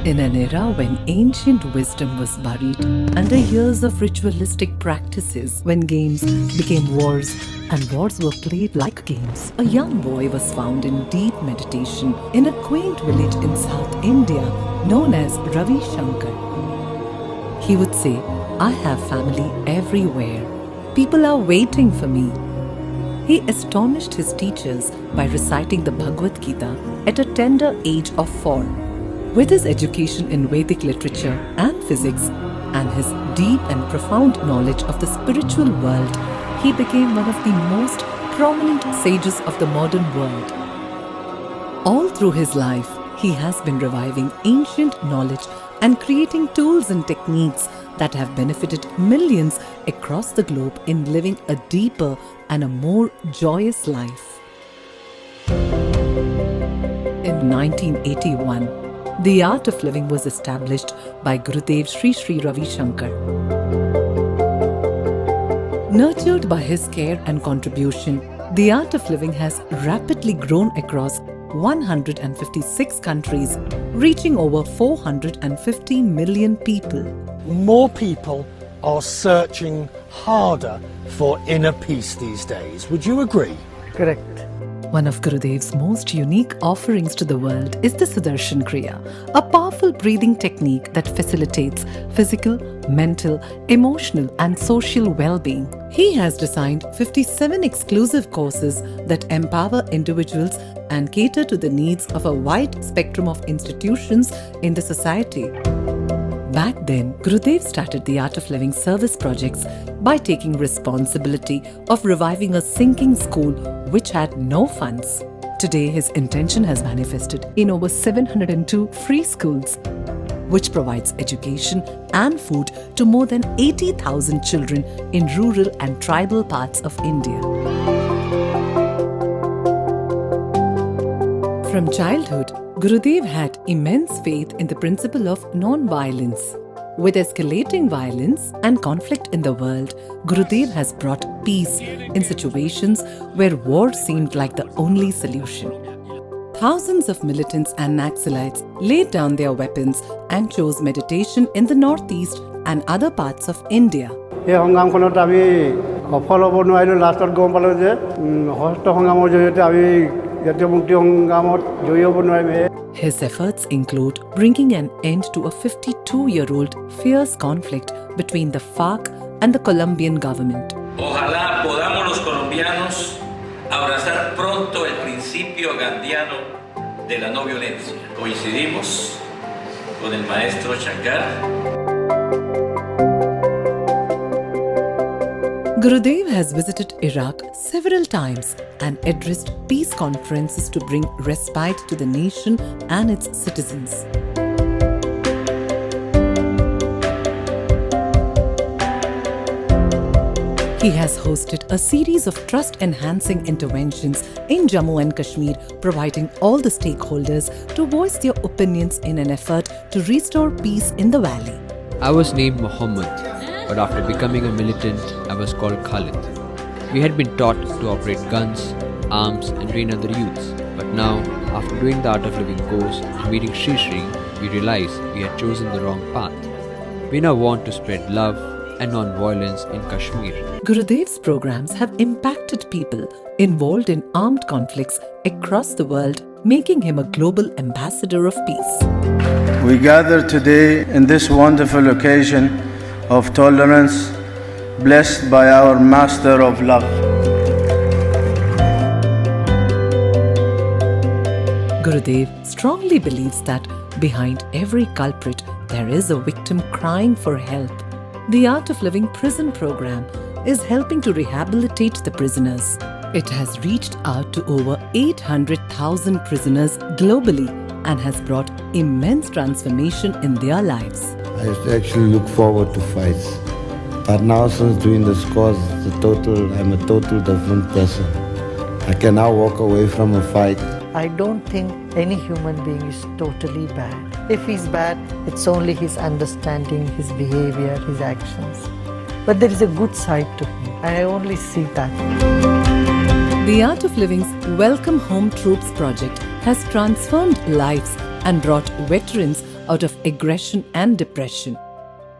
In an era when ancient wisdom was buried under years of ritualistic practices, when games became wars and wars were played like games, a young boy was found in deep meditation in a quaint village in South India known as Ravi Shankar. He would say, "I have family everywhere. People are waiting for me." He astonished his teachers by reciting the Bhagavad Gita at a tender age of 4. With his education in Vedic literature and physics and his deep and profound knowledge of the spiritual world, he became one of the most prominent sages of the modern world. All through his life, he has been reviving ancient knowledge and creating tools and techniques that have benefited millions across the globe in living a deeper and a more joyous life. In 1981, the Art of Living was established by Gurudev Sri Ravi Shankar. Nurtured by his care and contribution, the Art of Living has rapidly grown across 156 countries, reaching over 450 million people. More people are searching harder for inner peace these days. Would you agree? Correct. One of Gurudev's most unique offerings to the world is the Sudarshan Kriya, a powerful breathing technique that facilitates physical, mental, emotional, and social well-being. He has designed 57 exclusive courses that empower individuals and cater to the needs of a wide spectrum of institutions in the society. Back then, Gurudev started the Art of Living service projects by taking responsibility of reviving a sinking school which had no funds. Today, his intention has manifested in over 702 free schools, which provides education and food to more than 80,000 children in rural and tribal parts of India. From childhood, Gurudev had immense faith in the principle of non-violence. With escalating violence and conflict in the world, Gurudev has brought peace in situations where war seemed like the only solution. Thousands of militants and Naxalites laid down their weapons and chose meditation in the northeast and other parts of India. এই সংগ্ৰামখনত আমি সফল হ'ব নোৱাৰিলোঁ। লাষ্টত গম পালোঁ যে হস্ত সংগ্ৰামৰ জৰিয়তে আমি জাতীয় মুক্তি সংগ্ৰামত জয়ী হ'ব নোৱাৰিম। His efforts include bringing an end to a 52-year-old fierce conflict between the FARC and the Colombian government. Ojalá podamos los colombianos abrazar pronto el principio gandiano de la no violencia. Coincidimos con el maestro Shankar. Gurudev has visited Iraq several times and addressed peace conferences to bring respite to the nation and its citizens. He has hosted a series of trust-enhancing interventions in Jammu and Kashmir, providing all the stakeholders to voice their opinions in an effort to restore peace in the valley. I was named Muhammad, but after becoming a militant, I was called Khalid. We had been taught to operate guns, arms, and train other youths. But now, after doing the Art of Living course and meeting Sri, we realized we had chosen the wrong path. We now want to spread love and non-violence in Kashmir. Gurudev's programs have impacted people involved in armed conflicts across the world, making him a global ambassador of peace. We gather today in this wonderful occasion of tolerance, blessed by our Master of Love. Gurudev strongly believes that behind every culprit there is a victim crying for help. The Art of Living prison program is helping to rehabilitate the prisoners. It has reached out to over 800,000 prisoners globally and has brought immense transformation in their lives. I used to actually look forward to fights. But now since doing this course, I'm a total different person. I can now walk away from a fight. I don't think any human being is totally bad. If he's bad, it's only his understanding, his behavior, his actions. But there is a good side to him. I only see that. The Art of Living's Welcome Home Troops project has transformed lives and brought veterans out of aggression and depression.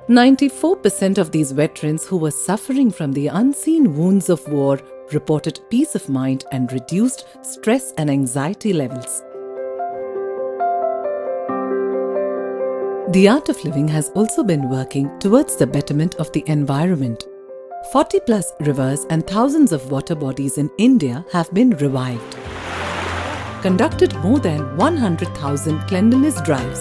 94% of these veterans who were suffering from the unseen wounds of war reported peace of mind and reduced stress and anxiety levels. The Art of Living has also been working towards the betterment of the environment. 40 plus rivers and thousands of water bodies in India have been revived. Conducted more than 100,000 cleanliness drives.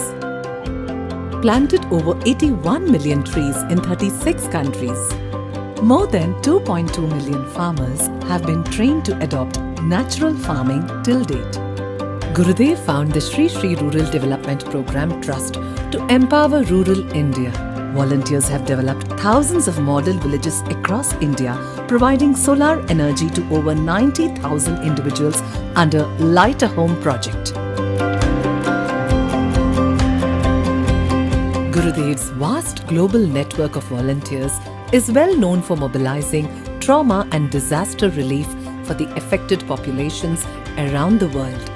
Planted over 81 million trees in 36 countries. More than 2.2 million farmers have been trained to adopt natural farming till date. Gurudev found the Shri Shri Rural Development Program Trust to empower rural India. Volunteers have developed thousands of model villages across India, providing solar energy to over 90,000 individuals under Light a Home project. Gurudev's vast global network of volunteers is well known for mobilizing trauma and disaster relief for the affected populations around the world.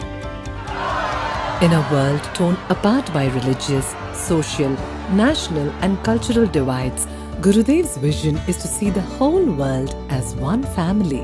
In a world torn apart by religious, social, national and cultural divides, Gurudev's vision is to see the whole world as one family.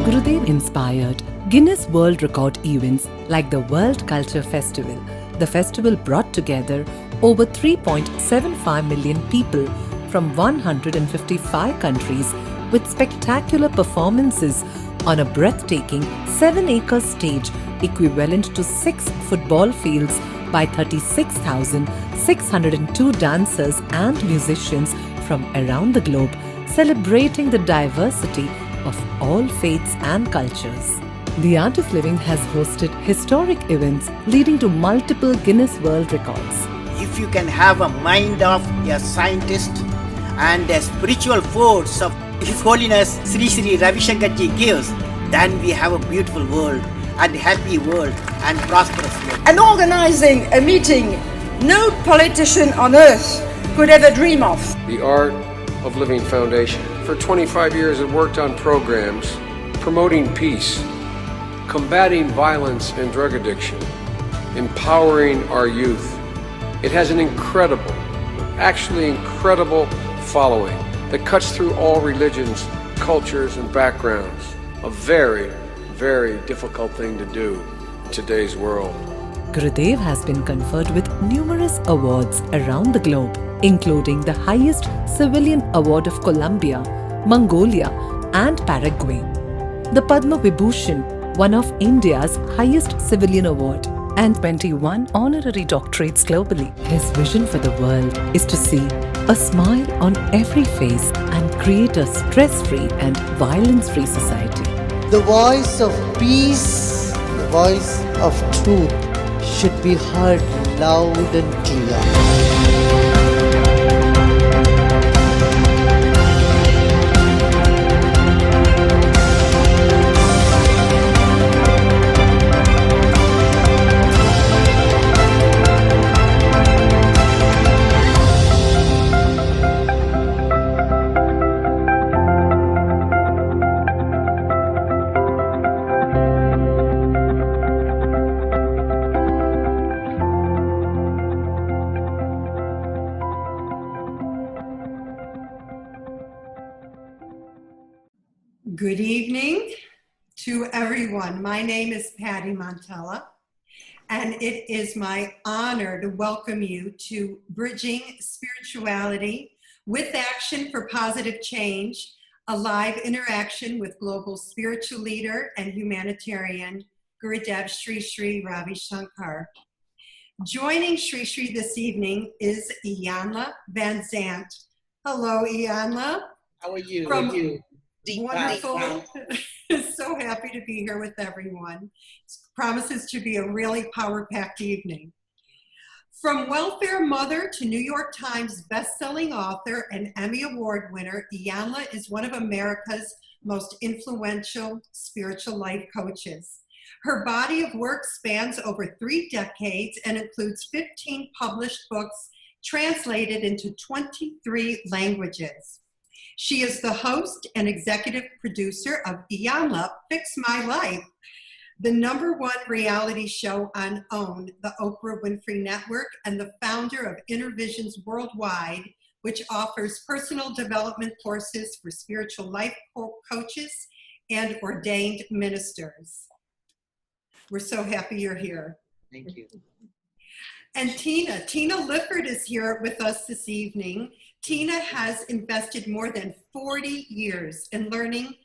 Gurudev inspired Guinness World Record events like the World Culture Festival. The festival brought together over 3.75 million people from 155 countries with spectacular performances on a breathtaking 7-acre stage equivalent to 6 football fields by 36,602 dancers and musicians from around the globe, celebrating the diversity of all faiths and cultures. The Art of Living has hosted historic events leading to multiple Guinness World Records. If you can have a mind of a scientist and a spiritual force of His Holiness Sri Sri Ravi Shankar ji gives, then we have a beautiful world and happy world and prosperous world. And organizing a meeting no politician on earth could ever dream of. The Art of Living Foundation. For 25 years it worked on programs promoting peace, combating violence and drug addiction, empowering our youth. It has an incredible following that cuts through all religions, cultures, and backgrounds. A very, very difficult thing to do in today's world. Gurudev has been conferred with numerous awards around the globe, including the highest civilian award of Colombia, Mongolia, and Paraguay, the Padma Vibhushan, one of India's highest civilian award, and 21 honorary doctorates globally. His vision for the world is to see a smile on every face and create a stress-free and violence-free society. The voice of peace, the voice of truth should be heard loud and clear. Good evening to everyone. My name is Patty Montella, and it is my honor to welcome you to Bridging Spirituality with Action for Positive Change, a live interaction with global spiritual leader and humanitarian Gurudev Shri Shri Ravi Shankar. Joining Shri Shri this evening is Iyanla Van Zant. Hello, Iyanla. How are you? Wonderful. So happy to be here with everyone. It promises to be a really power-packed evening. From welfare mother to New York Times best-selling author and Emmy Award winner, Iyanla is one of America's most influential spiritual life coaches. Her body of work spans over 3 decades and includes 15 published books translated into 23 languages. She is the host and executive producer of Iyanla Fix My Life, the #1 reality show on OWN, the Oprah Winfrey Network, and the founder of Intervisions Worldwide, which offers personal development courses for spiritual life coaches and ordained ministers. We're so happy you're here. Thank you. And Tina Lifford is here with us this evening. Tina has invested more than 40 years in learning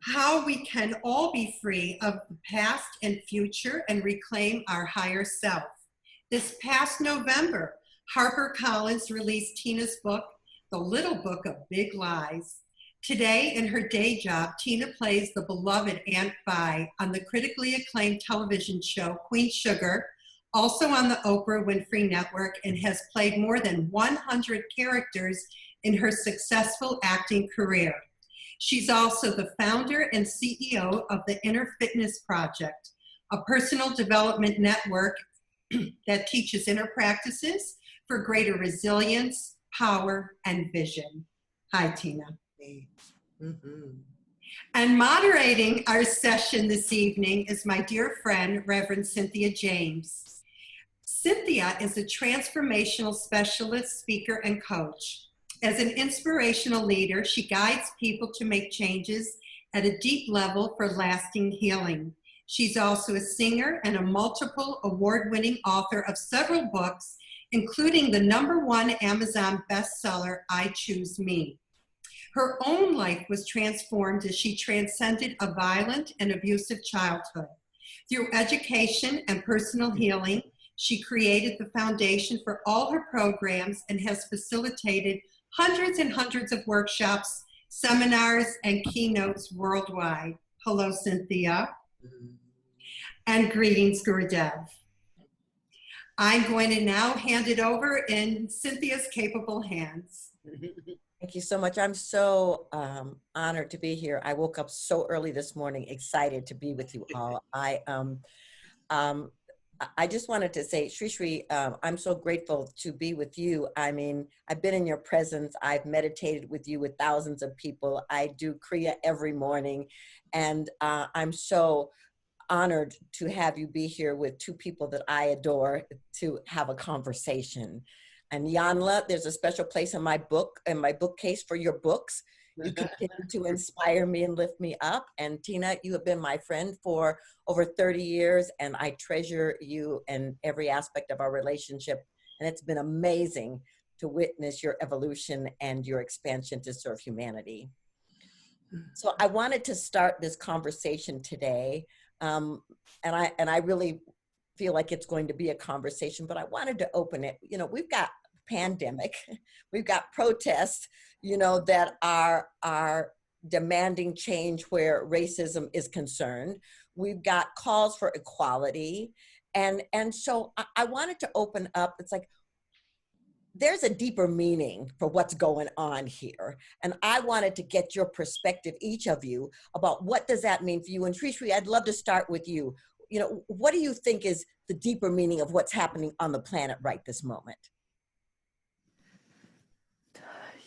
how we can all be free of the past and future and reclaim our higher self. This past November, HarperCollins released Tina's book, The Little Book of Big Lies. Today, in her day job, Tina plays the beloved Aunt Vi on the critically acclaimed television show Queen Sugar, also on the Oprah Winfrey Network, and has played more than 100 characters in her successful acting career. She's also the founder and CEO of the Inner Fitness Project, a personal development network that teaches inner practices for greater resilience, power, and vision. Hi, Tina. Mm-hmm. And moderating our session this evening is my dear friend, Reverend Cynthia James. Cynthia is a transformational specialist, speaker, and coach. As an inspirational leader, she guides people to make changes at a deep level for lasting healing. She's also a singer and a multiple award-winning author of several books, including the #1 Amazon bestseller, I Choose Me. Her own life was transformed as she transcended a violent and abusive childhood. Through education and personal healing, she created the foundation for all her programs and has facilitated hundreds and hundreds of workshops, seminars, and keynotes worldwide. Hello, Cynthia. And greetings, Gurudev. I'm going to now hand it over in Cynthia's capable hands. Thank you so much. I'm so honored to be here. I woke up so early this morning, excited to be with you all. I just wanted to say, Sri, I'm so grateful to be with you. I mean, I've been in your presence. I've meditated with you with thousands of people. I do Kriya every morning. And I'm so honored to have you be here with two people that I adore to have a conversation. And Yanla, there's a special place in my bookcase for your books. You continue to inspire me and lift me up. And Tina, you have been my friend for over 30 years, and I treasure you in every aspect of our relationship. And it's been amazing to witness your evolution and your expansion to serve humanity. So I wanted to start this conversation today, and I really feel like it's going to be a conversation, but I wanted to open it. You know, we've got pandemic, we've got protests, you know, that are demanding change where racism is concerned. We've got calls for equality. And so I wanted to open up, it's like, there's a deeper meaning for what's going on here. And I wanted to get your perspective, each of you, about what does that mean for you? And Sri, I'd love to start with you. You know, what do you think is the deeper meaning of what's happening on the planet right this moment?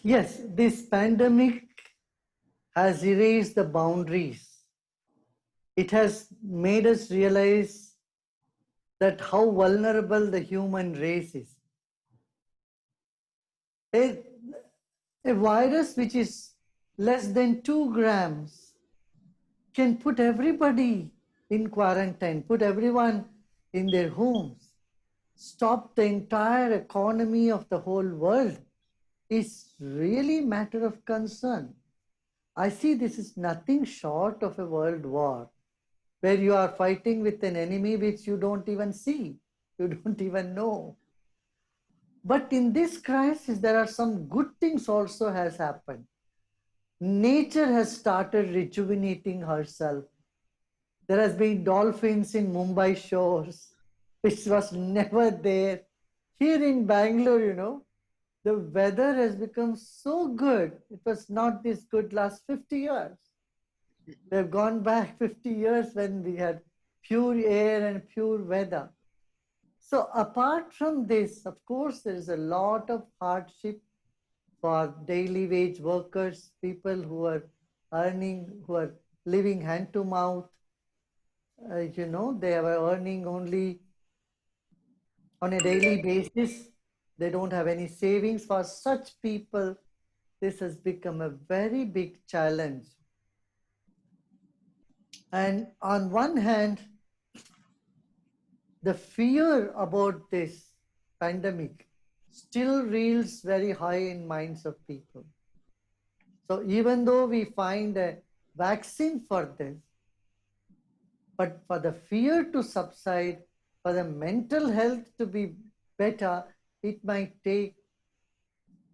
Yes, this pandemic has erased the boundaries. It has made us realize that how vulnerable the human race is. A virus which is less than 2 grams can put everybody in quarantine, put everyone in their homes, stop the entire economy of the whole world. Is really matter of concern. I see this is nothing short of a world war, where you are fighting with an enemy which you don't even see, you don't even know. But in this crisis, there are some good things also has happened. Nature has started rejuvenating herself. There has been dolphins in Mumbai shores, which was never there. Here in Bangalore, you know, the weather has become so good. It was not this good last 50 years. We've gone back 50 years when we had pure air and pure weather. So apart from this, of course, there is a lot of hardship for daily wage workers, people who are earning, who are living hand to mouth. they were earning only on a daily basis. They don't have any savings. For such people, this has become a very big challenge. And on one hand, the fear about this pandemic still reels very high in minds of people. So even though we find a vaccine for this, but for the fear to subside, for the mental health to be better, it might take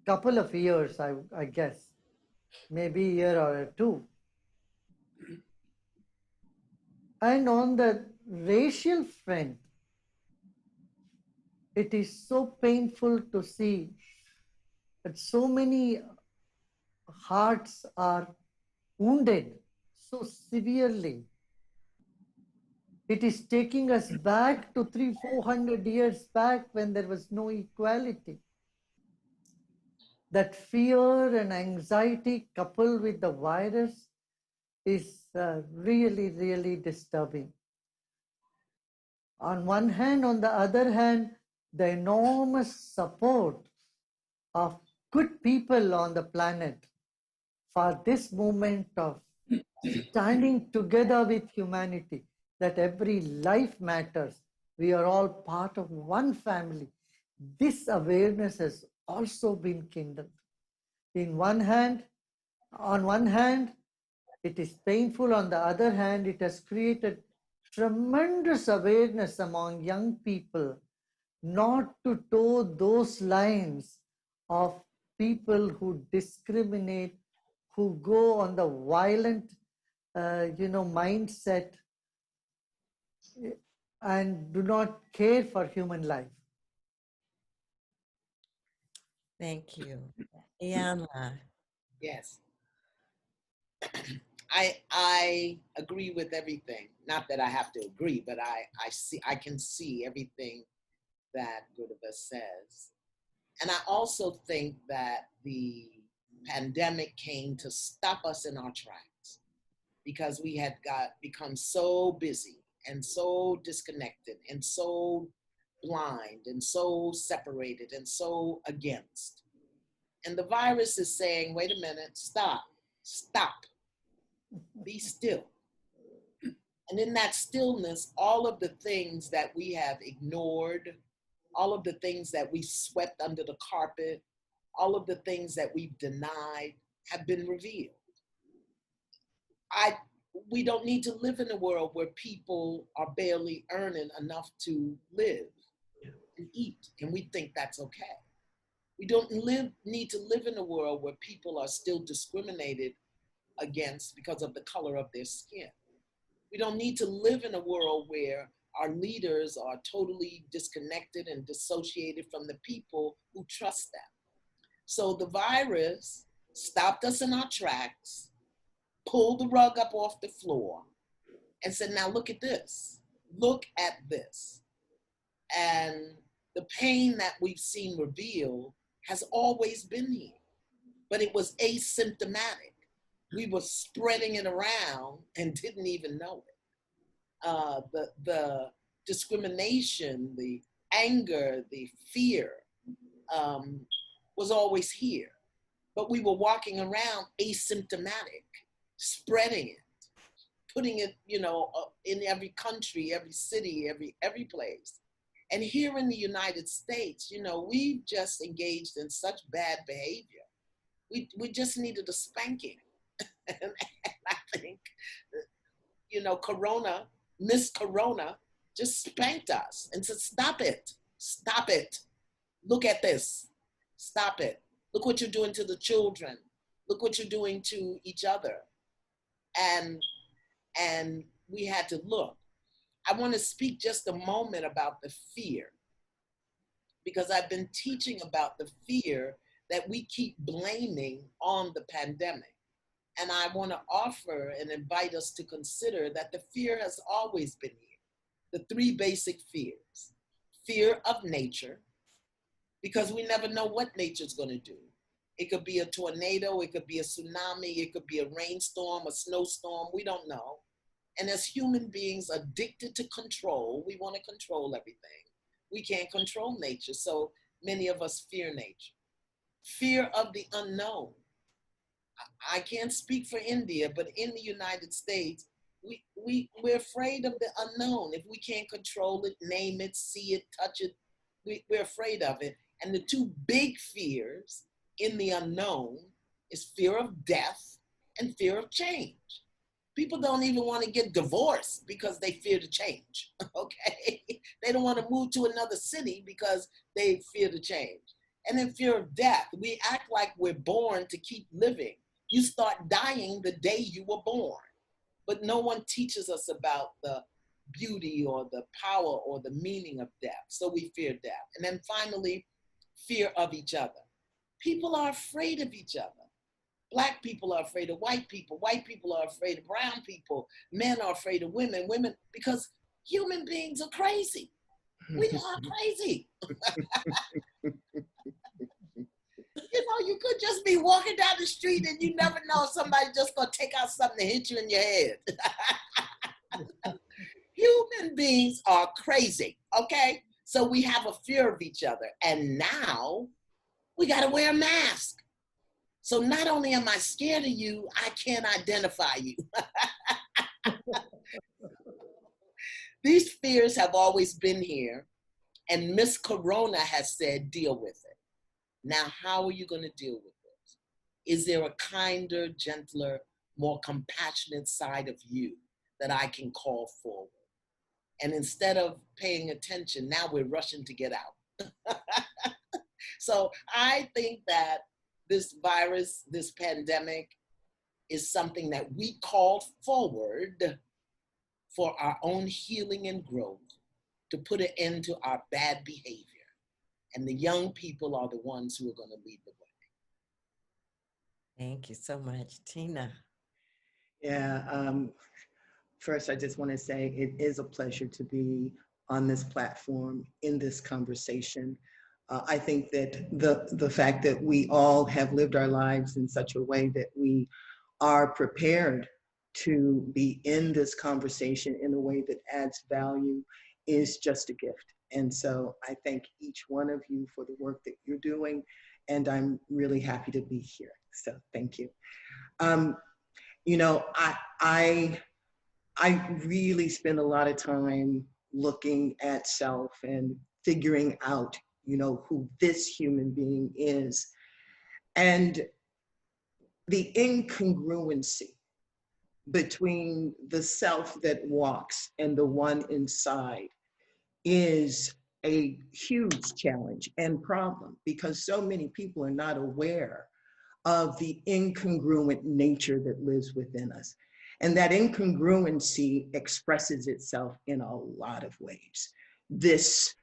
a couple of years, I guess, maybe a year or two. And on the racial front, it is so painful to see that so many hearts are wounded so severely. It is taking us back to 300-400 years back when there was no equality. That fear and anxiety coupled with the virus is really, really disturbing. On one hand, on the other hand, the enormous support of good people on the planet for this movement of standing together with humanity, that every life matters. We are all part of one family. This awareness has also been kindled. On one hand, it is painful. On the other hand, it has created tremendous awareness among young people not to toe those lines of people who discriminate, who go on the violent, mindset and do not care for human life. Thank you. Iyanla. Yes. I agree with everything. Not that I have to agree, but I can see everything that Gurudev says. And I also think that the pandemic came to stop us in our tracks because we had become so busy and so disconnected and so blind and so separated and so against. And the virus is saying, wait a minute, stop, be still. And in that stillness, all of the things that we have ignored, all of the things that we swept under the carpet, all of the things that we've denied have been revealed. We don't need to live in a world where people are barely earning enough to live and eat, and we think that's okay. We don't need to live in a world where people are still discriminated against because of the color of their skin. We don't need to live in a world where our leaders are totally disconnected and dissociated from the people who trust them. So the virus stopped us in our tracks, pulled the rug up off the floor, and said, now look at this. Look at this. And the pain that we've seen revealed has always been here, but it was asymptomatic. We were spreading it around and didn't even know it. The discrimination, the anger, the fear was always here, but we were walking around asymptomatic, spreading it, putting it, in every country, every city, every place. And here in the United States, we just engaged in such bad behavior. We just needed a spanking. And I think, Miss Corona just spanked us and said, stop it, look at this, stop it. Look what you're doing to the children. Look what you're doing to each other. And we had to look. I want to speak just a moment about the fear, because I've been teaching about the fear that we keep blaming on the pandemic. And I want to offer and invite us to consider that the fear has always been here. The three basic fears: fear of nature, because we never know what nature's going to do. It could be a tornado, it could be a tsunami, it could be a rainstorm, a snowstorm, we don't know. And as human beings addicted to control, we want to control everything. We can't control nature, so many of us fear nature. Fear of the unknown. I can't speak for India, but in the United States, we're afraid of the unknown. If we can't control it, name it, see it, touch it, we're afraid of it. And the two big fears in the unknown is fear of death and fear of change. People don't even want to get divorced because they fear to change, okay? They don't want to move to another city because they fear to change. And then fear of death. We act like we're born to keep living. You start dying the day you were born. But no one teaches us about the beauty or the power or the meaning of death. So we fear death. And then finally, fear of each other. People are afraid of each other. Black people are afraid of white people are afraid of brown people, men are afraid of women, because human beings are crazy. We are crazy. You know, you could just be walking down the street and you never know if somebody just gonna take out something to hit you in your head. Human beings are crazy, okay? So we have a fear of each other, and now we gotta wear a mask. So not only am I scared of you, I can't identify you. These fears have always been here, and Miss Corona has said, deal with it. Now, how are you gonna deal with this? Is there a kinder, gentler, more compassionate side of you that I can call forward? And instead of paying attention, now we're rushing to get out. So I think that this virus, this pandemic, is something that we call forward for our own healing and growth, to put an end to our bad behavior. And the young people are the ones who are going to lead the way. Thank you so much, Tina. Yeah, first I just want to say it is a pleasure to be on this platform in this conversation. I think that the fact that we all have lived our lives in such a way that we are prepared to be in this conversation in a way that adds value is just a gift. And so I thank each one of you for the work that you're doing, and I'm really happy to be here. So thank you. You know, I really spend a lot of time looking at self and figuring out, you know, who this human being is. And the incongruency between the self that walks and the one inside is a huge challenge and problem, because so many people are not aware of the incongruent nature that lives within us. And that incongruency expresses itself in a lot of ways. This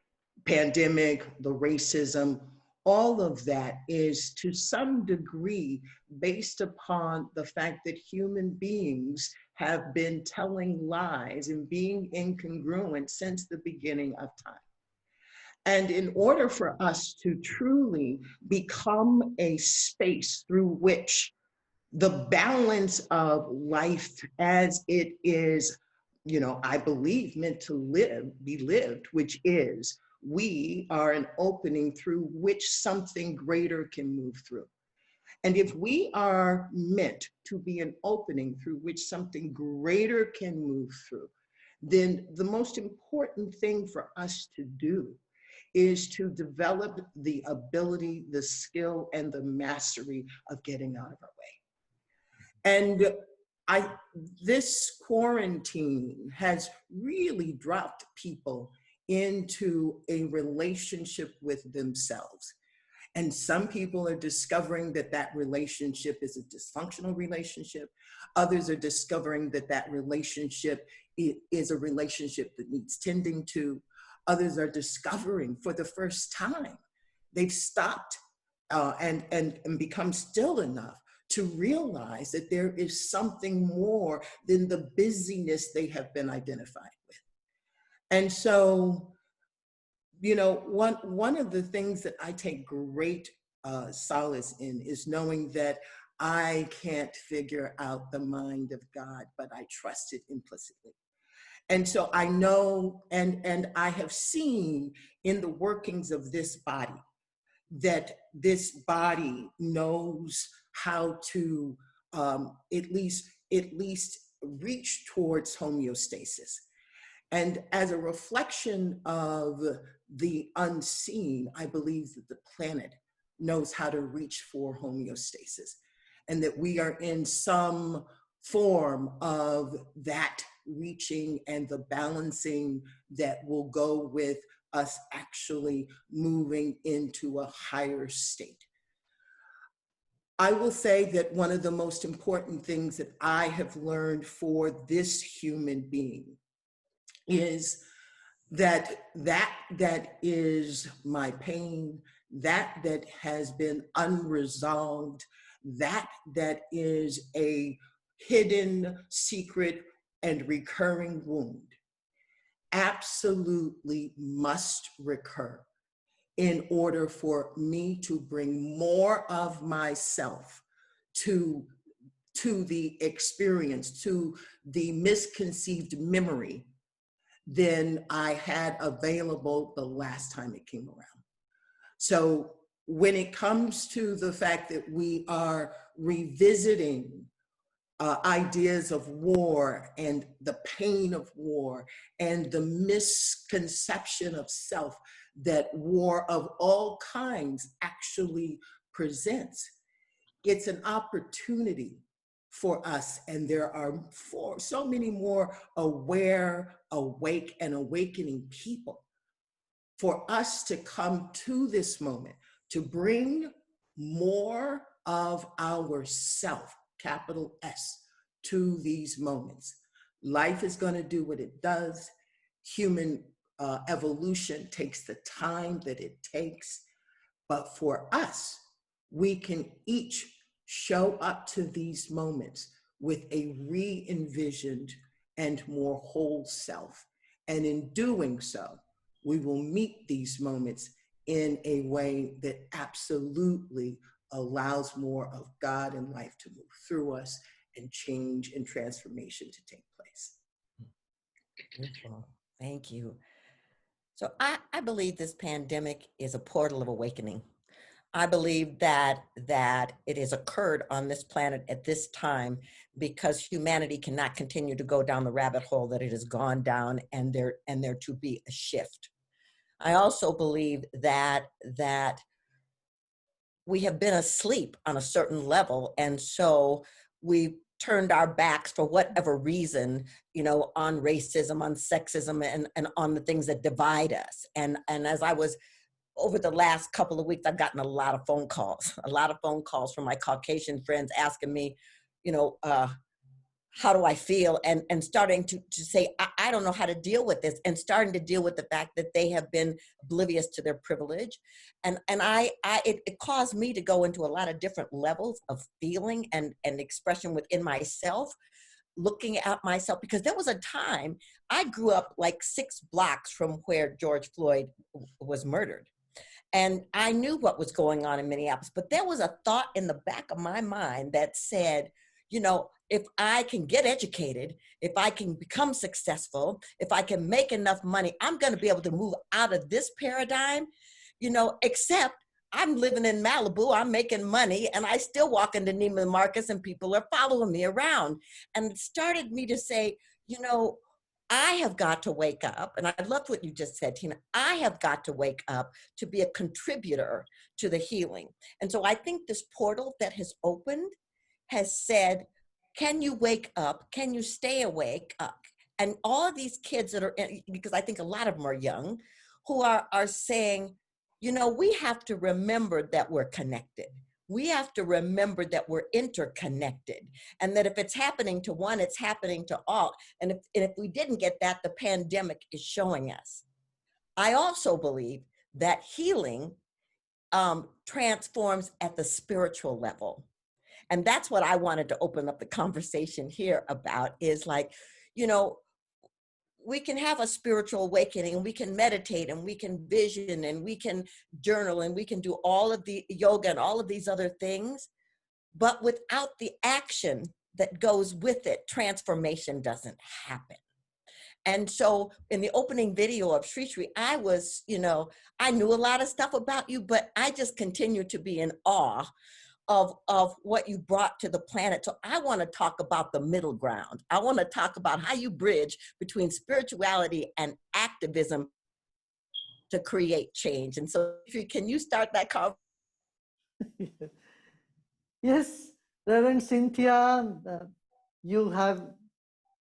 pandemic, the racism, all of that is to some degree based upon the fact that human beings have been telling lies and being incongruent since the beginning of time. And in order for us to truly become a space through which the balance of life as it is, you know, I believe meant to be lived, which is we are an opening through which something greater can move through. And if we are meant to be an opening through which something greater can move through, then the most important thing for us to do is to develop the ability, the skill, and the mastery of getting out of our way. And this quarantine has really dropped people into a relationship with themselves. And some people are discovering that that relationship is a dysfunctional relationship. Others are discovering that that relationship is a relationship that needs tending to. Others are discovering for the first time they've stopped and become still enough to realize that there is something more than the busyness they have been identified with. And so, you know, one of the things that I take great solace in is knowing that I can't figure out the mind of God, but I trust it implicitly. And so I know, and I have seen in the workings of this body that this body knows how to at least reach towards homeostasis. And as a reflection of the unseen, I believe that the planet knows how to reach for homeostasis, and that we are in some form of that reaching and the balancing that will go with us actually moving into a higher state. I will say that one of the most important things that I have learned for this human being is that is my pain, that has been unresolved, that is a hidden, secret, and recurring wound, absolutely must recur in order for me to bring more of myself to the experience, to the misconceived memory than I had available the last time it came around. So when it comes to the fact that we are revisiting ideas of war and the pain of war and the misconception of self that war of all kinds actually presents, it's an opportunity for us, and there are so many more aware, awake, and awakening people, for us to come to this moment, to bring more of ourself, capital S, to these moments. Life is going to do what it does. Human evolution takes the time that it takes. But for us, we can each show up to these moments with a re-envisioned and more whole self. And in doing so, we will meet these moments in a way that absolutely allows more of God and life to move through us and change and transformation to take place. Beautiful. Thank you. So I believe this pandemic is a portal of awakening. I believe that it has occurred on this planet at this time because humanity cannot continue to go down the rabbit hole that it has gone down, and there to be a shift. I also believe that we have been asleep on a certain level, and so we turned our backs for whatever reason, on racism, on sexism, and on the things that divide us. And as I was over the last couple of weeks, I've gotten a lot of phone calls from my Caucasian friends asking me, how do I feel? And starting to say, I don't know how to deal with this, and starting to deal with the fact that they have been oblivious to their privilege. And it caused me to go into a lot of different levels of feeling and expression within myself, looking at myself, because there was a time I grew up like 6 blocks from where George Floyd was murdered. And I knew what was going on in Minneapolis, but there was a thought in the back of my mind that said, if I can get educated, if I can become successful, if I can make enough money, I'm going to be able to move out of this paradigm, except I'm living in Malibu, I'm making money, and I still walk into Neiman Marcus and people are following me around. And it started me to say, I have got to wake up, and I loved what you just said, Tina. I have got to wake up to be a contributor to the healing. And so I think this portal that has opened has said, can you wake up? Can you stay awake? And all of these kids that are, because I think a lot of them are young, who are saying, we have to remember that we're connected. We have to remember that we're interconnected, and that if it's happening to one, it's happening to all. And if we didn't get that, the pandemic is showing us. I also believe that healing transforms at the spiritual level. And that's what I wanted to open up the conversation here about, is like, we can have a spiritual awakening, and we can meditate, and we can vision, and we can journal, and we can do all of the yoga and all of these other things. But without the action that goes with it, transformation doesn't happen. And so in the opening video of Sri Sri, I was, I knew a lot of stuff about you, but I just continued to be in awe of what you brought to the planet. So I want to talk about the middle ground. I want to talk about how you bridge between spirituality and activism to create change. And so can you start that conversation? Yes, Reverend Cynthia, you have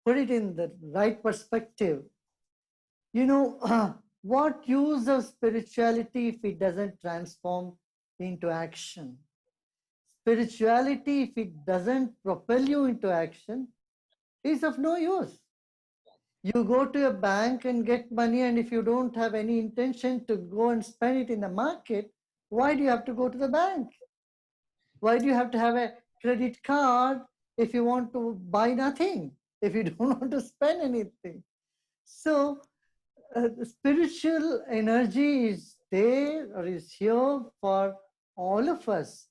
put it in the right perspective. What use of spirituality if it doesn't transform into action? Spirituality, if it doesn't propel you into action, is of no use. You go to a bank and get money, and if you don't have any intention to go and spend it in the market, why do you have to go to the bank? Why do you have to have a credit card if you want to buy nothing, if you don't want to spend anything? So the spiritual energy is there or is here for all of us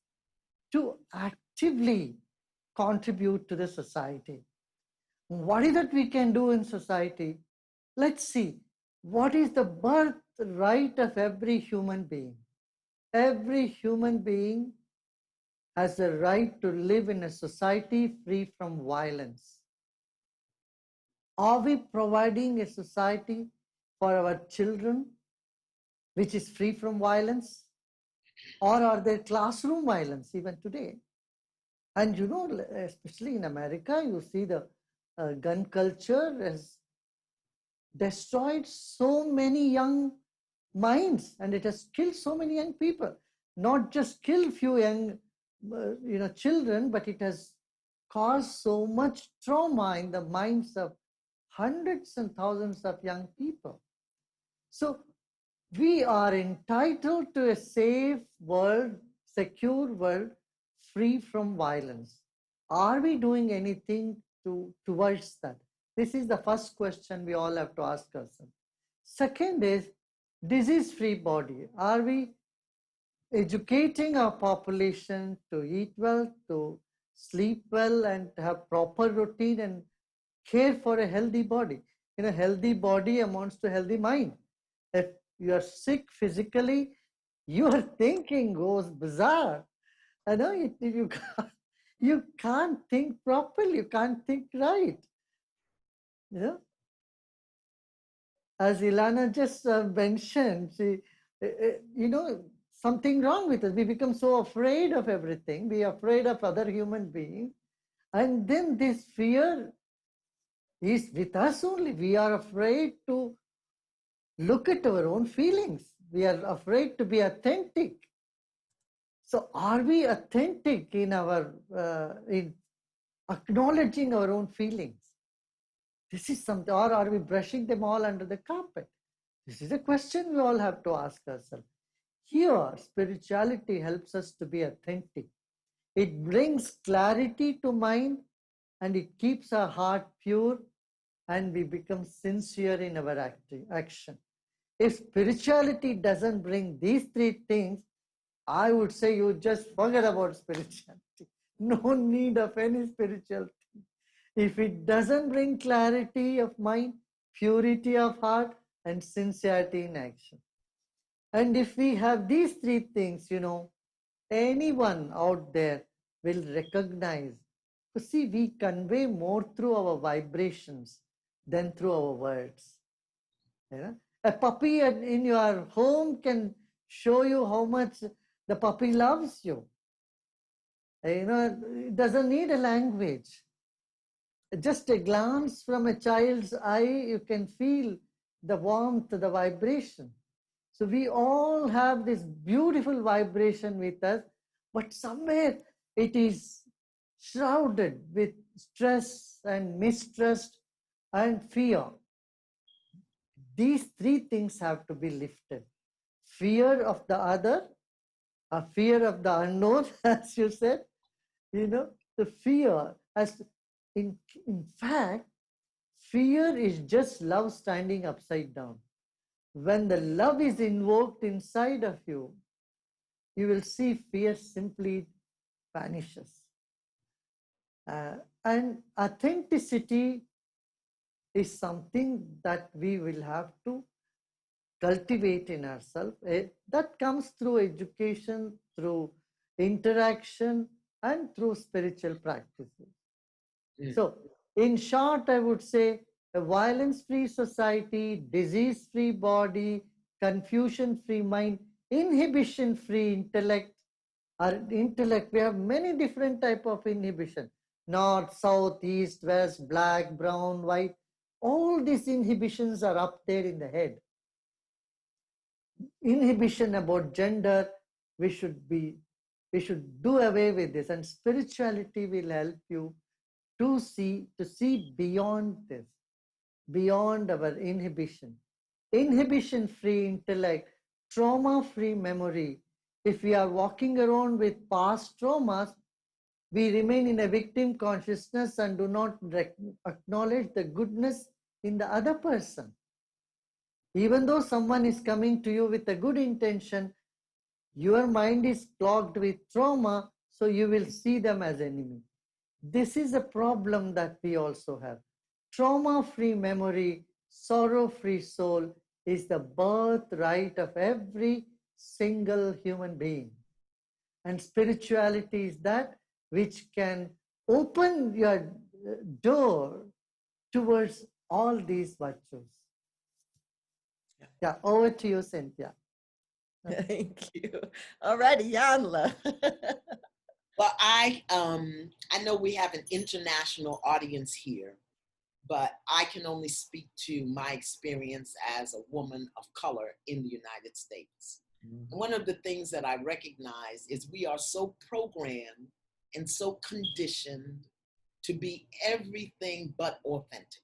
to actively contribute to the society. What is it we can do in society? Let's see. What is the birthright of every human being? Every human being has the right to live in a society free from violence. Are we providing a society for our children which is free from violence? Or are there classroom violence even today? And especially in America, you see the gun culture has destroyed so many young minds, and it has killed so many young people. Not just killed few young children, but it has caused so much trauma in the minds of hundreds and thousands of young people. So we are entitled to a safe world, secure world, free from violence. Are we doing anything towards that? This is the first question we all have to ask ourselves. Second is disease-free body. Are we educating our population to eat well, to sleep well, and to have proper routine and care for a healthy body? Healthy body amounts to healthy mind. If you are sick physically, your thinking goes bizarre. You can't think properly, you can't think right. As Ilana just mentioned, something wrong with us. We become so afraid of everything. We are afraid of other human beings. And then this fear is with us only. We are afraid to look at our own feelings. We are afraid to be authentic. So are we authentic in acknowledging our own feelings? This is something, or are we brushing them all under the carpet? This is a question we all have to ask ourselves. Here, spirituality helps us to be authentic. It brings clarity to mind, and it keeps our heart pure, and we become sincere in our action. If spirituality doesn't bring these three things, I would say you just forget about spirituality. No need of any spirituality. If it doesn't bring clarity of mind, purity of heart, and sincerity in action. And if we have these three things, anyone out there will recognize. See, we convey more through our vibrations than through our words. A puppy in your home can show you how much the puppy loves you. It doesn't need a language. Just a glance from a child's eye, you can feel the warmth, the vibration. So we all have this beautiful vibration with us, but somewhere it is shrouded with stress and mistrust and fear. These three things have to be lifted. Fear of the other, a fear of the unknown, as you said, the fear as in fact, fear is just love standing upside down. When the love is invoked inside of you, you will see fear simply vanishes. And authenticity is something that we will have to cultivate in ourselves. That comes through education, through interaction, and through spiritual practices. So, in short, I would say a violence-free society, disease-free body, confusion-free mind, inhibition-free intellect. Our intellect, we have many different type of inhibition: north, south, east, west, black, brown, white. All these inhibitions are up there in the head. Inhibition about gender, we should do away with this, and spirituality will help you to see beyond this, beyond our inhibition free intellect, trauma free memory. If we are walking around with past traumas, we remain in a victim consciousness and do not acknowledge the goodness in the other person. Even though someone is coming to you with a good intention, your mind is clogged with trauma, so you will see them as enemy. This is a problem that we also have. Trauma-free memory, sorrow-free soul is the birthright of every single human being. And spirituality is that which can open your door towards all these virtues. Yeah, over to you, Cynthia. Thank you. All righty, Yanla. Well, I know we have an international audience here, but I can only speak to my experience as a woman of color in the United States. Mm-hmm. One of the things that I recognize is we are so programmed and so conditioned to be everything but authentic.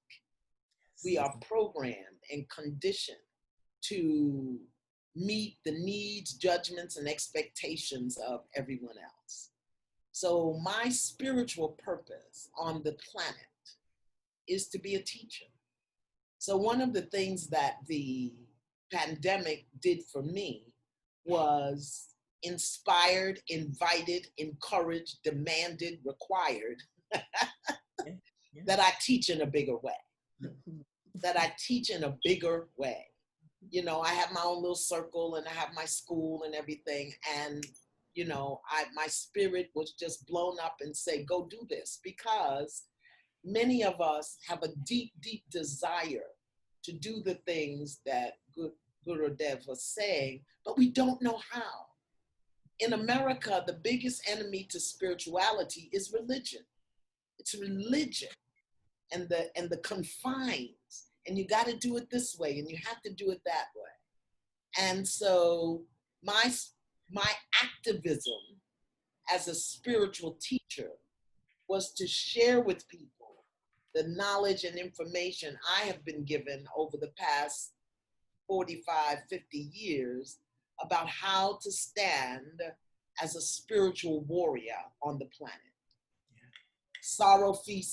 Yes. We are programmed and conditioned to meet the needs, judgments, and expectations of everyone else. So my spiritual purpose on the planet is to be a teacher. So one of the things that the pandemic did for me was inspired, invited, encouraged, demanded, required that I teach in a bigger way. That I teach in a bigger way. You know, I have my own little circle and I have my school and everything. And, you know, my spirit was just blown up and say, go do this, because many of us have a deep, deep desire to do the things that Gurudev was saying, but we don't know how. In America, the biggest enemy to spirituality is religion. It's religion and the confines. And you got to do it this way, and you have to do it that way. And so my activism as a spiritual teacher was to share with people the knowledge and information I have been given over the past 45, 50 years about how to stand as a spiritual warrior on the planet. Sorrow-free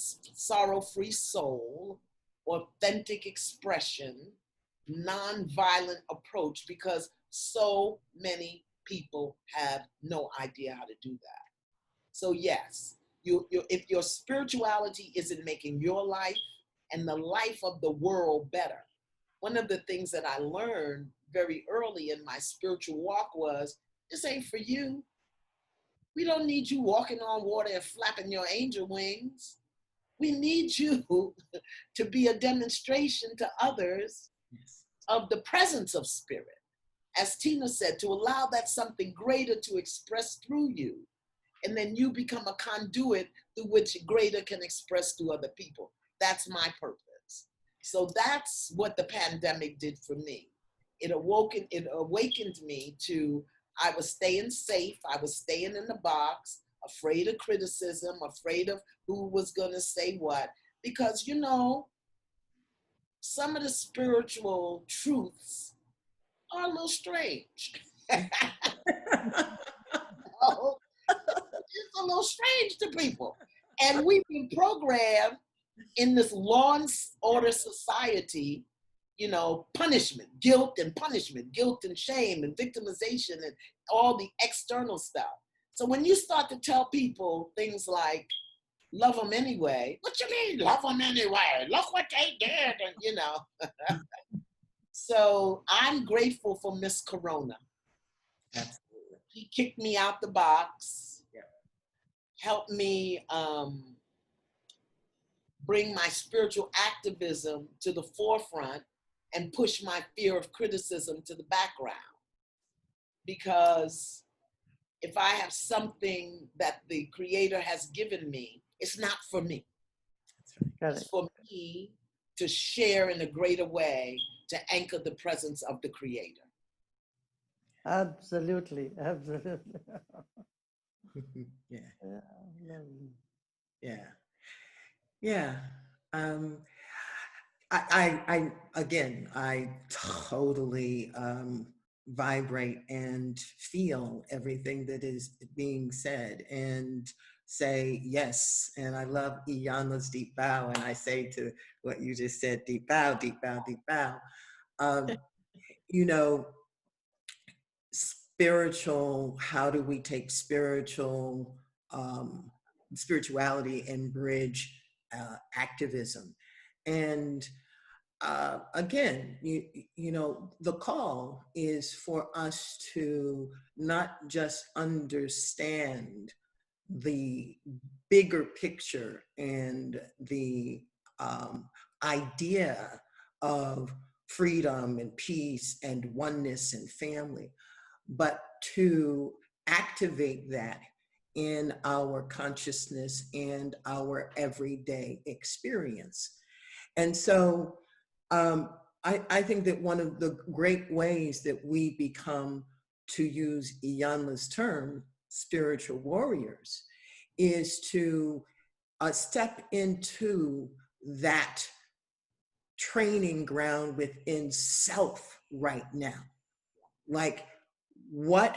soul, authentic expression, non-violent approach, because so many people have no idea how to do that. So yes, if your spirituality isn't making your life and the life of the world better, one of the things that I learned very early in my spiritual walk was, this ain't for you. We don't need you walking on water and flapping your angel wings. We need you to be a demonstration to others of the presence of spirit. As Tina said, to allow that something greater to express through you, and then you become a conduit through which greater can express to other people. That's my purpose. So that's what the pandemic did for me. It awakened me to, I was staying safe, I was staying in the box, afraid of criticism, afraid of who was gonna say what, because you know, some of the spiritual truths are a little strange. Oh, it's a little strange to people. And we've been programmed in this law and order society, you know, punishment, guilt and shame and victimization and all the external stuff. So when you start to tell people things like, love them anyway. What you mean, love them anyway? Look what they did, and you know. So I'm grateful for Miss Corona. Absolutely. He kicked me out the box, helped me bring my spiritual activism to the forefront and push my fear of criticism to the background. Because if I have something that the Creator has given me, it's not for me. It's for me to share in a greater way, to anchor the presence of the Creator. Absolutely, absolutely. Yeah. Yeah. Yeah. I again, I totally vibrate and feel everything that is being said and say yes. And I love Iyanla's deep bow. And I say to what you just said, deep bow, deep bow, deep bow. You know, spiritual, how do we take spirituality and bridge activism? And again, you know, the call is for us to not just understand the bigger picture and the idea of freedom and peace and oneness and family, but to activate that in our consciousness and our everyday experience. And so I think that one of the great ways that we become, to use Iyanla's term, spiritual warriors, is to step into that training ground within self right now. Like, what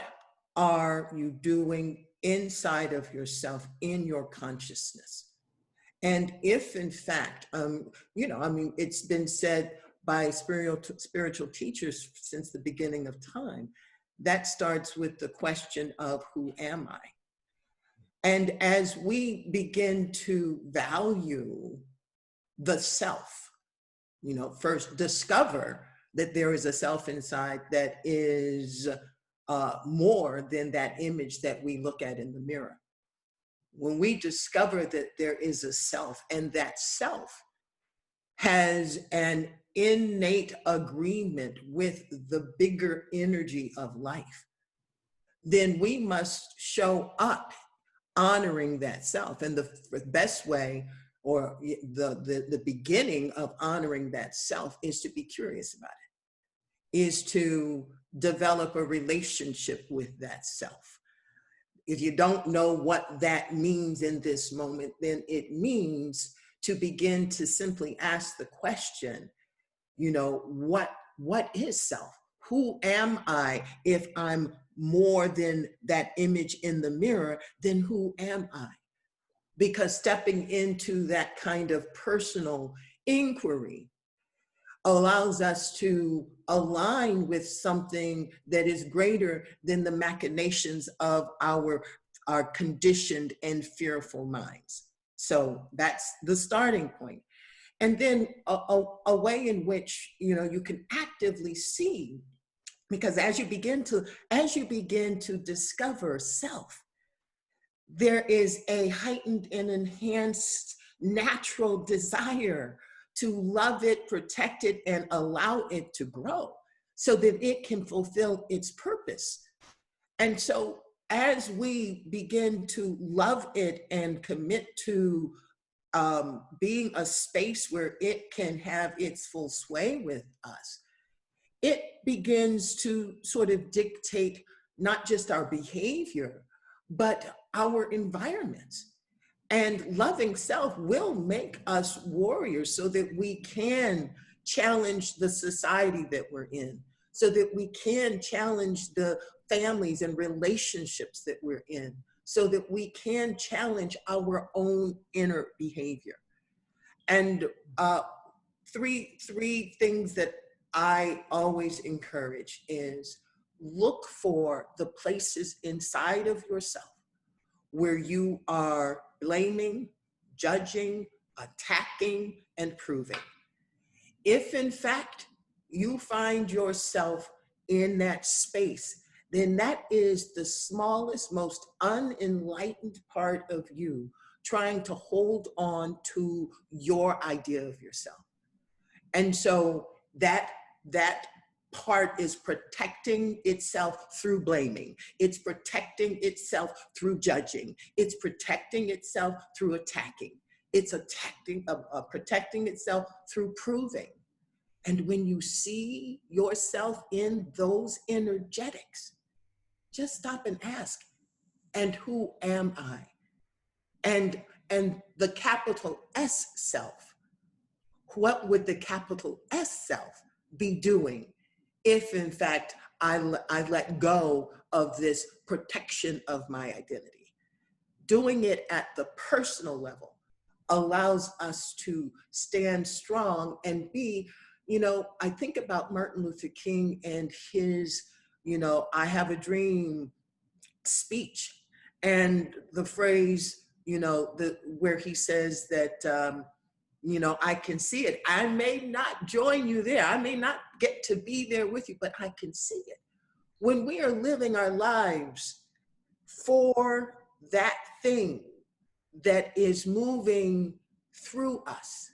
are you doing inside of yourself in your consciousness? And if in fact, you know, I mean, it's been said by spiritual teachers since the beginning of time, that starts with the question of who am I? And as we begin to value the self, you know, first discover that there is a self inside that is more than that image that we look at in the mirror. When we discover that there is a self, and that self has an innate agreement with the bigger energy of life, then we must show up honoring that self. And the best way, or the beginning of honoring that self, is to be curious about it, is to develop a relationship with that self. If you don't know what that means in this moment, then it means to begin to simply ask the question, you know, what is self? Who am I? If I'm more than that image in the mirror, then who am I? Because stepping into that kind of personal inquiry allows us to align with something that is greater than the machinations of our conditioned and fearful minds. So that's the starting point. And then a way in which, you know, you can actively see, because as you begin to discover self, there is a heightened and enhanced natural desire to love it, protect it, and allow it to grow so that it can fulfill its purpose. And so as we begin to love it and commit to being a space where it can have its full sway with us, it begins to sort of dictate not just our behavior, but our environments. And loving self will make us warriors so that we can challenge the society that we're in, so that we can challenge the families and relationships that we're in, so that we can challenge our own inner behavior. And three things that I always encourage is look for the places inside of yourself where you are blaming, judging, attacking, and proving. If in fact you find yourself in that space, then that is the smallest, most unenlightened part of you trying to hold on to your idea of yourself. And so that part is protecting itself through blaming. It's protecting itself through judging. It's protecting itself through attacking. It's protecting itself through proving. And when you see yourself in those energetics, just stop and ask, and who am I? And the capital S self, what would the capital S self be doing if in fact I let go of this protection of my identity? Doing it at the personal level allows us to stand strong and be, I think about Martin Luther King and his, I have a dream speech, and the phrase, where he says that, I can see it. I may not join you there. I may not get to be there with you, but I can see it. When we are living our lives for that thing that is moving through us,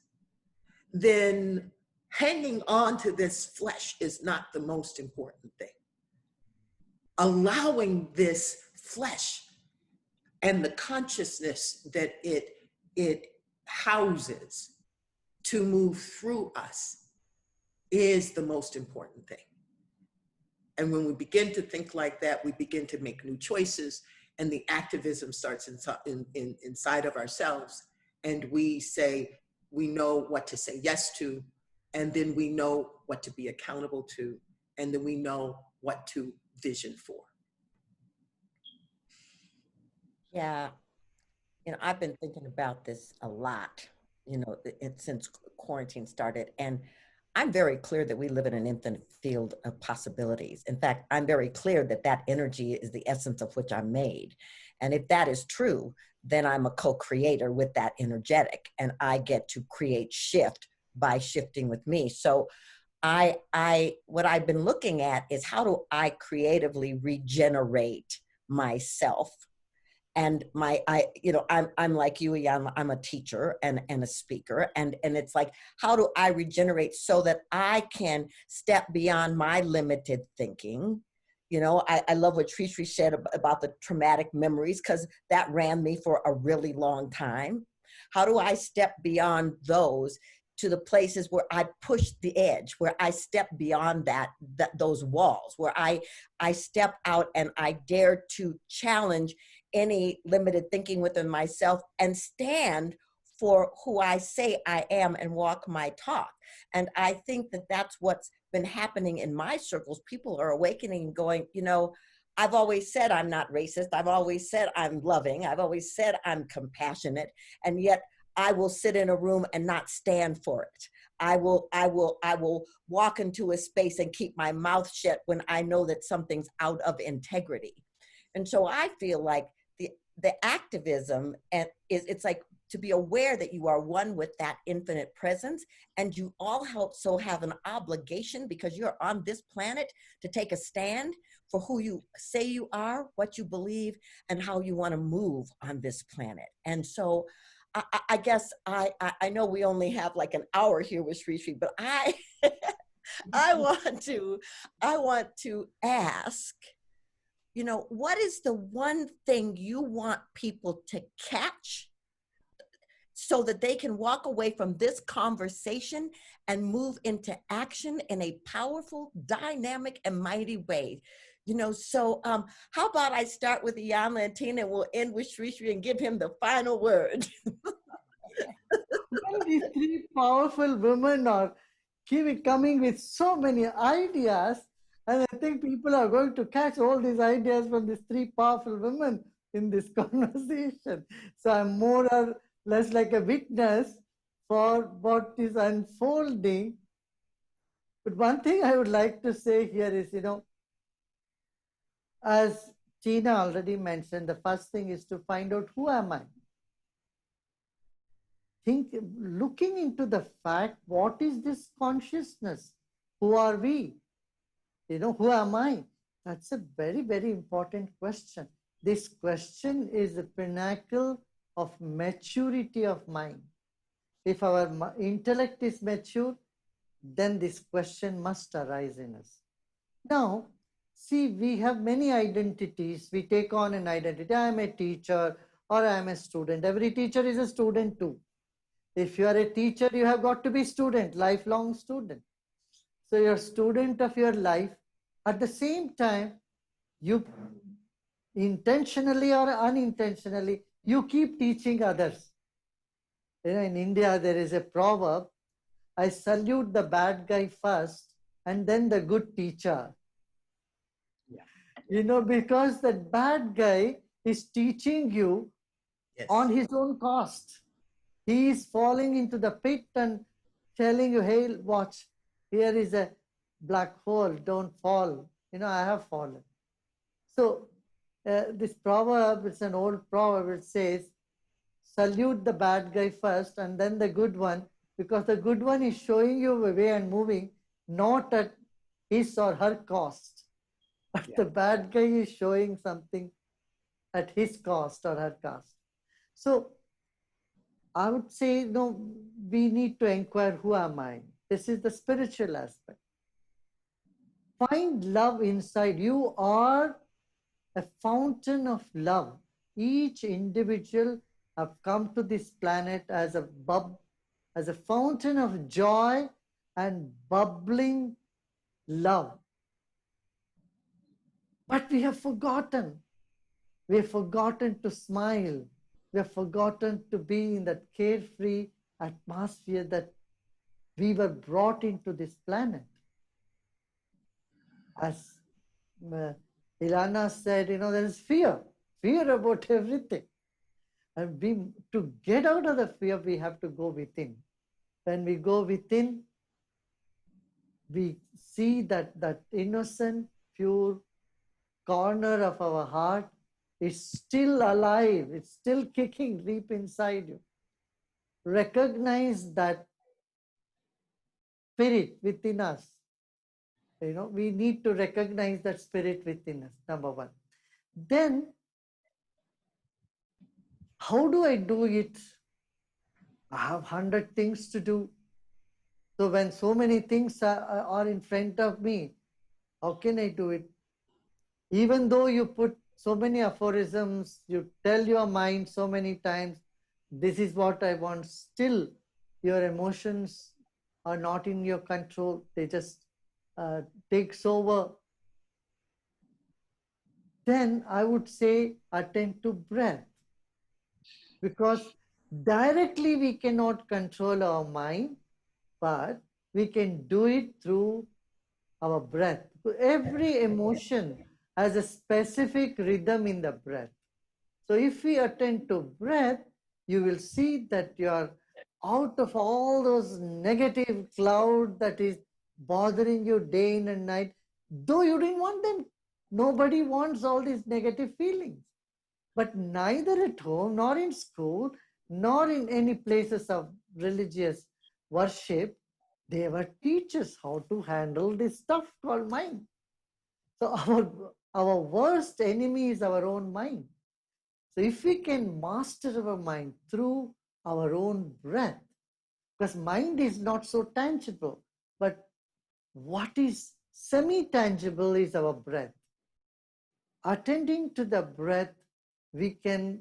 then hanging on to this flesh is not the most important thing. Allowing this flesh and the consciousness that it houses to move through us is the most important thing. And when we begin to think like that, we begin to make new choices, and the activism starts inside of ourselves. And we say, we know what to say yes to, and then we know what to be accountable to, and then we know what to vision for. Yeah, I've been thinking about this a lot, since quarantine started. And I'm very clear that we live in an infinite field of possibilities. In fact, I'm very clear that that energy is the essence of which I'm made. And if that is true, then I'm a co-creator with that energetic, and I get to create shift by shifting with me. So what I've been looking at is, how do I creatively regenerate myself? And I'm like you, I'm a teacher and a speaker. And it's like, how do I regenerate so that I can step beyond my limited thinking? I love what Sri said about the traumatic memories, because that ran me for a really long time. How do I step beyond those to the places where I push the edge, where I step beyond those walls, where I step out and I dare to challenge any limited thinking within myself and stand for who I say I am and walk my talk. And I think that that's what's been happening in my circles. People are awakening and going, I've always said I'm not racist. I've always said I'm loving. I've always said I'm compassionate. And yet I will sit in a room and not stand for it. I will walk into a space and keep my mouth shut when I know that something's out of integrity. And so I feel like the activism, and it's like to be aware that you are one with that infinite presence, and you all also have an obligation, because you're on this planet, to take a stand for who you say you are, what you believe, and how you want to move on this planet. And so I guess I know we only have like an hour here with Sri, but I want to ask, what is the one thing you want people to catch so that they can walk away from this conversation and move into action in a powerful, dynamic, and mighty way? So how about I start with Iyanla and Tina, and we'll end with Sri and give him the final word. Well, these three powerful women are coming with so many ideas, and I think people are going to catch all these ideas from these three powerful women in this conversation. So I'm more or less like a witness for what is unfolding. But one thing I would like to say here is, as Tina already mentioned, the first thing is to find out, who am I? looking into the fact, what is this consciousness? Who are we? Who am I? That's a very, very important question. This question is the pinnacle of maturity of mind. If our intellect is mature, then this question must arise in us. Now, see, we have many identities. We take on an identity. I am a teacher or I am a student. Every teacher is a student too. If you are a teacher, you have got to be student, lifelong student. So you're a student of your life. At the same time, you intentionally or unintentionally, you keep teaching others. In India, there is a proverb, I salute the bad guy first and then the good teacher. Because that bad guy is teaching you on his own cost. He is falling into the pit and telling you, hey, watch, here is a black hole, don't fall. I have fallen. So this proverb, it's an old proverb, it says, salute the bad guy first and then the good one, because the good one is showing you a way and moving, not at his or her cost. But the bad guy is showing something at his cost or her cost. So I would say, we need to inquire, who am I? This is the spiritual aspect. Find love inside. You are a fountain of love. Each individual have come to this planet as a fountain of joy and bubbling love. But we have forgotten. We have forgotten to smile. We have forgotten to be in that carefree atmosphere that we were brought into this planet. As Ilana said, there is fear about everything. And to get out of the fear, we have to go within. When we go within, we see that innocent, pure corner of our heart is still alive. It's still kicking deep inside you. Recognize that spirit within us. We need to recognize that spirit within us, number one. Then, how do I do it? I have 100 things to do. So when so many things are in front of me, how can I do it? Even though you put so many aphorisms, you tell your mind so many times, this is what I want, still your emotions are not in your control. They just takes over. Then I would say attend to breath. Because directly we cannot control our mind, but we can do it through our breath. Every emotion has a specific rhythm in the breath. So if we attend to breath, you will see that you are out of all those negative cloud that is bothering you day in and night, though you didn't want them. Nobody wants all these negative feelings. But neither at home, nor in school, nor in any places of religious worship, they ever teach us how to handle this stuff called mind. So our worst enemy is our own mind. So if we can master our mind through our own breath, because mind is not so tangible, but what is semi-tangible is our breath. Attending to the breath, we can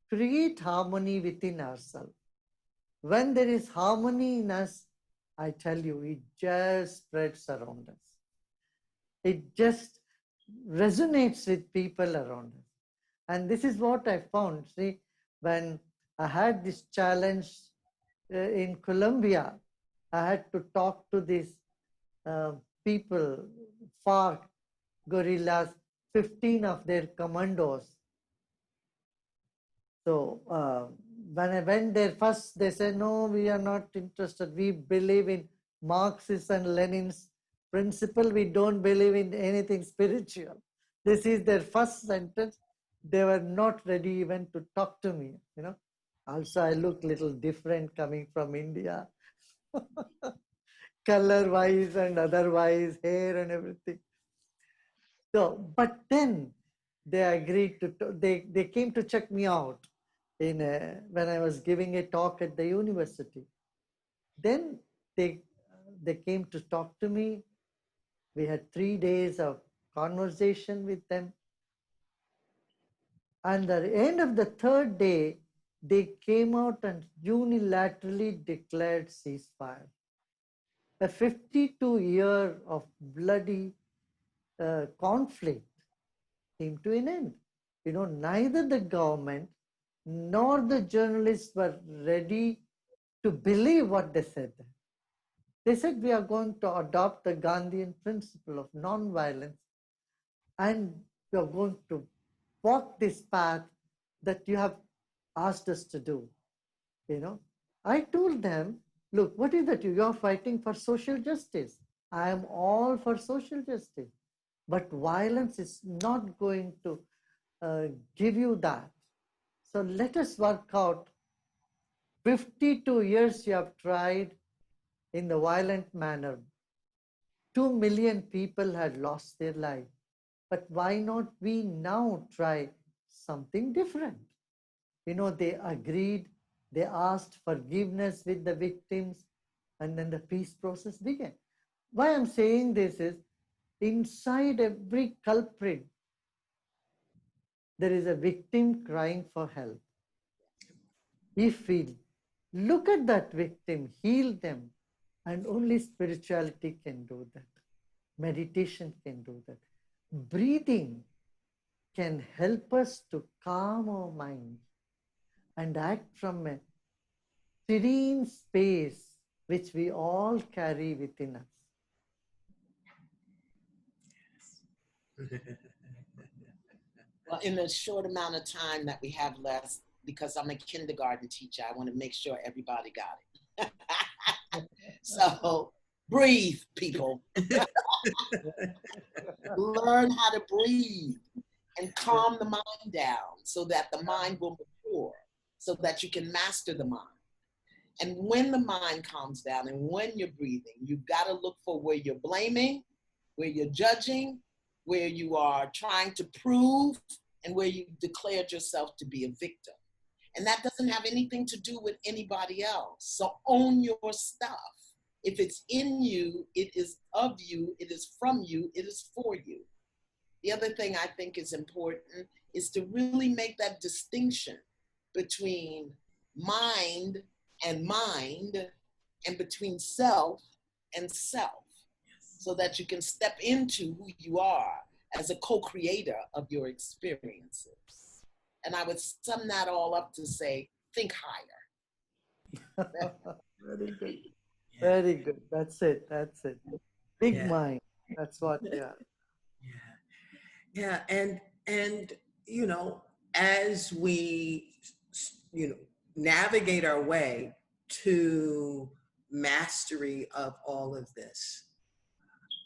create harmony within ourselves. When there is harmony in us, I tell you, it just spreads around us. It just resonates with people around us. And this is what I found. See, when I had this challenge in Colombia, I had to talk to these people, FARC guerrillas, 15 of their commandos. So when I went there first, they said, no, we are not interested. We believe in Marxist and Lenin's principle. We don't believe in anything spiritual. This is their first sentence. They were not ready even to talk to me. Also, I look little different coming from India. Color-wise and otherwise, hair and everything. So, but then they agreed to, they came to check me out when I was giving a talk at the university. Then they came to talk to me. We had 3 days of conversation with them. And at the end of the third day, they came out and unilaterally declared ceasefire. A 52-year of bloody conflict came to an end. You know, neither the government nor the journalists were ready to believe what they said. They said, we are going to adopt the Gandhian principle of non-violence, and we are going to walk this path that you have asked us to do. You know, I told them, look, what is that? You are fighting for social justice. I am all for social justice. But violence is not going to give you that. So let us work out. 52 years you have tried in the violent manner. 2 million people had lost their life. But why not we now try something different? You know, they agreed, they asked forgiveness with the victims, and then the peace process began. Why I'm saying this is, inside every culprit, there is a victim crying for help. If we look at that victim, heal them, and only spirituality can do that. Meditation can do that. Breathing can help us to calm our mind and act from a serene space which we all carry within us. Well, in the short amount of time that we have left, because I'm a kindergarten teacher, I want to make sure everybody got it. So breathe, people. Learn how to breathe and calm the mind down so that the mind will mature, so that you can master the mind. And when the mind calms down and when you're breathing, you've got to look for where you're blaming, where you're judging, where you are trying to prove, and where you declared yourself to be a victim. And that doesn't have anything to do with anybody else. So own your stuff. If it's in you, it is of you, it is from you, it is for you. The other thing I think is important is to really make that distinction between mind and between self and self, so that you can step into who you are as a co-creator of your experiences. And I would sum that all up to say, think higher. Very good. Very good. That's it. That's it. Big Yeah. mind. That's what they are. Yeah, and you know, as we navigate our way to mastery of all of this,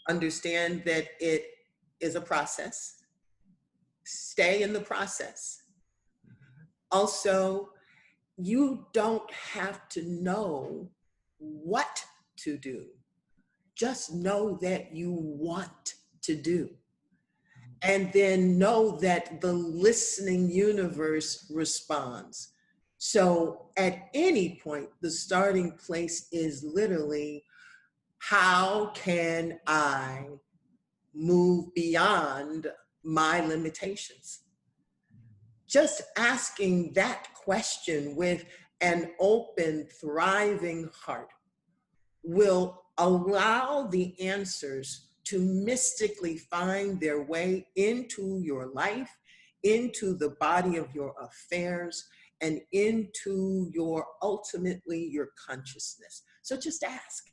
understand that it is a process. Stay in the process. Also, you don't have to know what to do. Just know that you want to do. And then know that the listening universe responds. So at any point, the starting place is literally, how can I move beyond my limitations? Just asking that question with an open, thriving heart will allow the answers to mystically find their way into your life, into the body of your affairs, and into ultimately your consciousness. So just ask.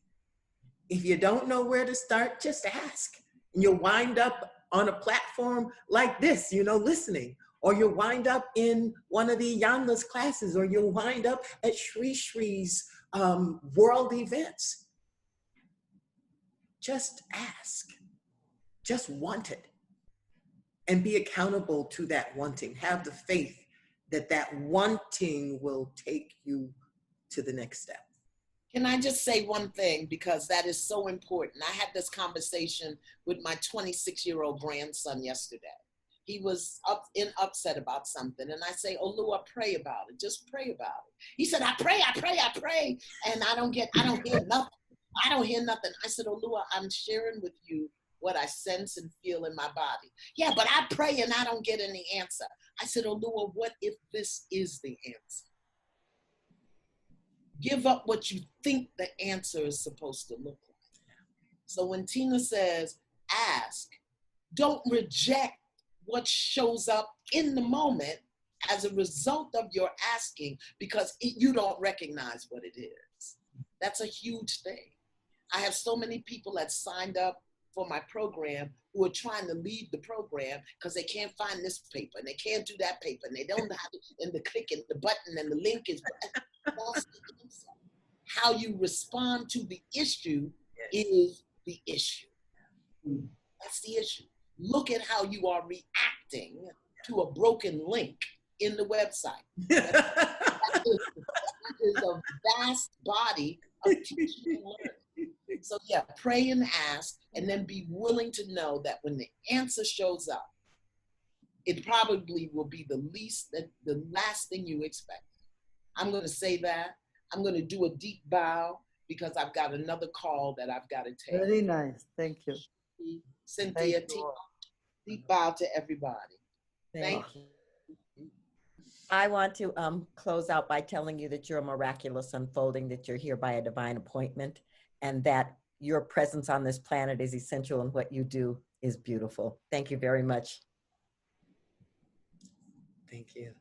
If you don't know where to start, just ask. And you'll wind up on a platform like this, listening. Or you'll wind up in one of the Yanla's classes, or you'll wind up at Sri Sri's world events. Just ask. Just want it. And be accountable to that wanting. Have the faith that wanting will take you to the next step. Can I just say one thing, because that is so important? I had this conversation with my 26-year-old grandson yesterday. He was upset about something, and I say, Olua, pray about it. Just pray about it. He said, I pray, and I don't hear nothing. I don't hear nothing. I said, Olua, I'm sharing with you what I sense and feel in my body. Yeah, but I pray and I don't get any answer. I said, Olua, what if this is the answer? Give up what you think the answer is supposed to look like. So when Tina says, ask, don't reject what shows up in the moment as a result of your asking, because you don't recognize what it is. That's a huge thing. I have so many people that signed up for my program who are trying to leave the program because they can't find this paper and they can't do that paper and they don't know how to, and the click and the button and the link is. How you respond to the issue is the issue. That's the issue. Look at how you are reacting to a broken link in the website. That is a vast body of teaching and learning. So yeah, pray and ask, and then be willing to know that when the answer shows up, it probably will be the last thing you expect. I'm going to say that. I'm going to do a deep bow because I've got another call that I've got to take. Very nice. Thank you. Cynthia, deep bow to everybody. Thank you. I want to close out by telling you that you're a miraculous unfolding, that you're here by a divine appointment, and that your presence on this planet is essential, and what you do is beautiful. Thank you very much. Thank you.